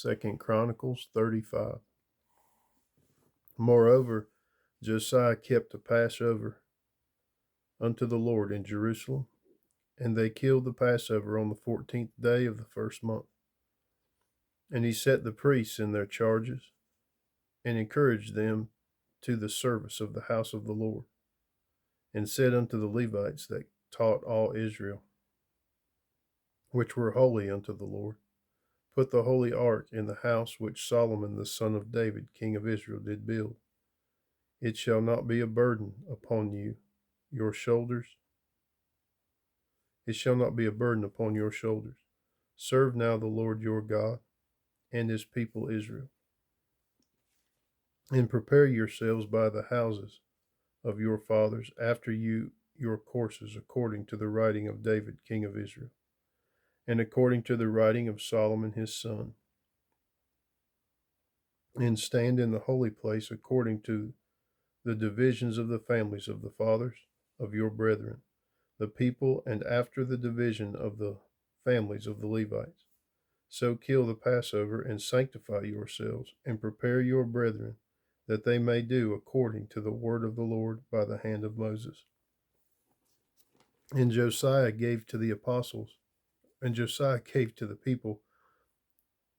2 Chronicles 35. Moreover, Josiah kept a Passover unto the Lord in Jerusalem, and they killed the Passover on the 14th day of the first month. And he set the priests in their charges, and encouraged them to the service of the house of the Lord, and said unto the Levites that taught all Israel, which were holy unto the Lord, put the holy ark in the house which Solomon the son of David, king of Israel, did build. It shall not be a burden upon your shoulders. It shall not be a burden upon your shoulders. Serve now the Lord your God and his people Israel, and prepare yourselves by the houses of your fathers after your courses, according to the writing of David, king of Israel, and according to the writing of Solomon his son. And stand in the holy place according to the divisions of the families of the fathers of your brethren, the people, and after the division of the families of the Levites. So kill the Passover, and sanctify yourselves, and prepare your brethren, that they may do according to the word of the Lord by the hand of Moses. And Josiah gave to the people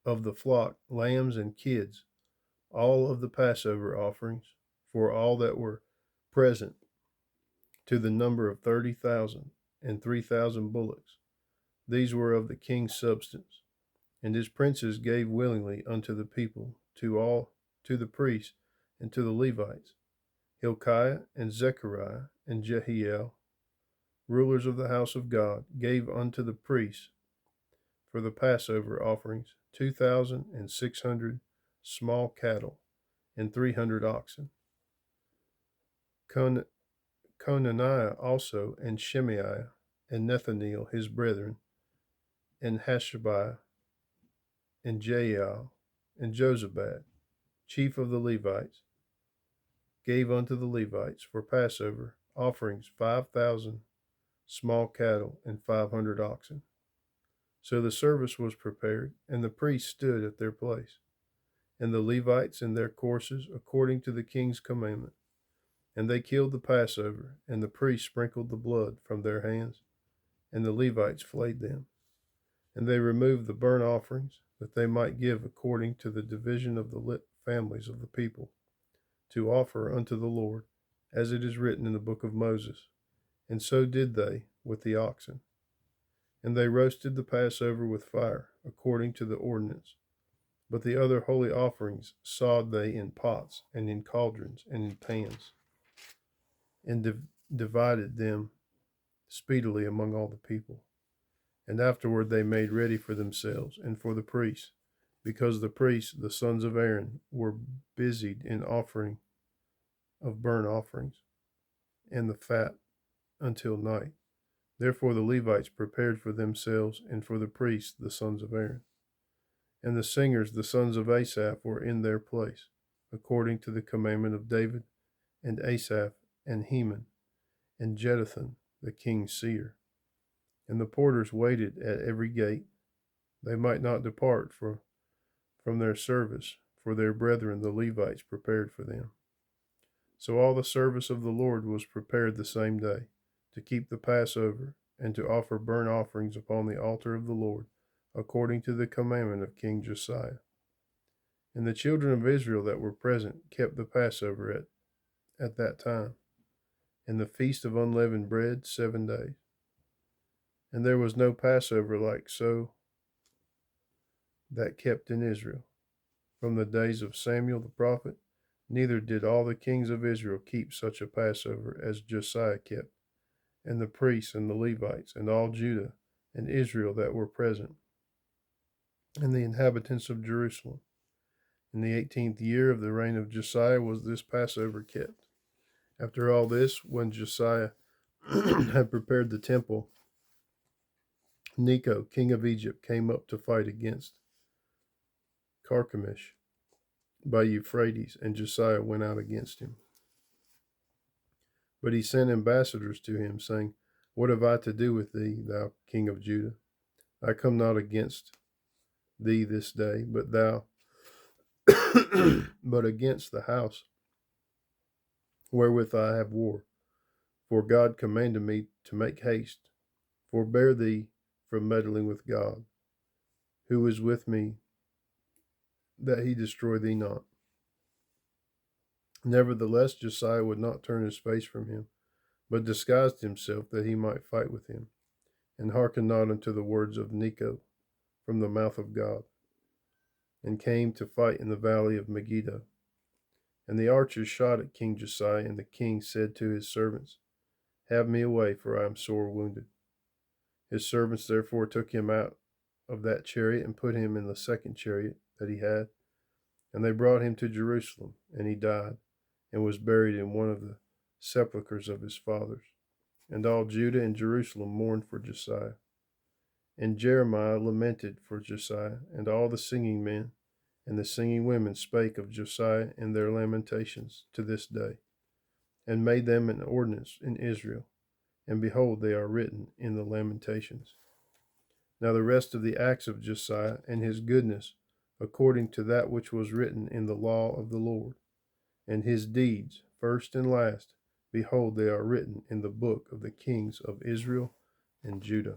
of the flock lambs and kids, all of the Passover offerings, for all that were present, to the number of 30,000, and 3,000 bullocks. These were of the king's substance. And his princes gave willingly unto the people, to the priests, and to the Levites. Hilkiah and Zechariah and Jehiel, rulers of the house of God, gave unto the priests for the Passover offerings 2,600 small cattle and 300 oxen. Conaniah also, and Shemaiah, and Nethaneel his brethren, and Hashabiah, and Jael, and Jozabad, chief of the Levites, gave unto the Levites for Passover offerings 5,000 small cattle and 500 oxen. So the service was prepared, and the priests stood at their place, and the Levites in their courses, according to the king's commandment. And they killed the Passover, and the priests sprinkled the blood from their hands, and the Levites flayed them. And they removed the burnt offerings, that they might give according to the division of the families of the people, to offer unto the Lord, as it is written in the book of Moses. And so did they with the oxen. And they roasted the Passover with fire, according to the ordinance. But the other holy offerings sawed they in pots, and in cauldrons, and in pans, and divided them speedily among all the people. And afterward they made ready for themselves and for the priests, because the priests, the sons of Aaron, were busied in offering of burnt offerings and the fat until night. Therefore the Levites prepared for themselves, and for the priests, the sons of Aaron. And the singers, the sons of Asaph, were in their place, according to the commandment of David, and Asaph, and Heman, and Jeduthun, the king's seer. And the porters waited at every gate, they might not depart from their service, for their brethren the Levites prepared for them. So all the service of the Lord was prepared the same day, to keep the Passover, and to offer burnt offerings upon the altar of the Lord, according to the commandment of King Josiah. And the children of Israel that were present kept the Passover at that time, and the feast of unleavened bread 7 days. And there was no Passover like so that kept in Israel, from the days of Samuel the prophet, neither did all the kings of Israel keep such a Passover as Josiah kept, and the priests and the Levites, and all Judah and Israel that were present, and the inhabitants of Jerusalem. In the 18th year of the reign of Josiah was this Passover kept. After all this, when Josiah had prepared the temple, Necho, king of Egypt, came up to fight against Carchemish by Euphrates, and Josiah went out against him. But he sent ambassadors to him, saying, What have I to do with thee, thou king of Judah? I come not against thee this day, but against the house wherewith I have war. For God commanded me to make haste. Forbear thee from meddling with God, who is with me, that he destroy thee not. Nevertheless, Josiah would not turn his face from him, but disguised himself that he might fight with him, and hearkened not unto the words of Necho from the mouth of God, and came to fight in the valley of Megiddo. And the archers shot at King Josiah, and the king said to his servants, Have me away, for I am sore wounded. His servants therefore took him out of that chariot and put him in the second chariot that he had, and they brought him to Jerusalem, and he died, and was buried in one of the sepulchres of his fathers. And all Judah and Jerusalem mourned for Josiah. And Jeremiah lamented for Josiah, and all the singing men and the singing women spake of Josiah in their lamentations to this day, and made them an ordinance in Israel. And behold, they are written in the Lamentations. Now the rest of the acts of Josiah and his goodness, according to that which was written in the law of the Lord, and his deeds, first and last, behold, they are written in the book of the kings of Israel and Judah.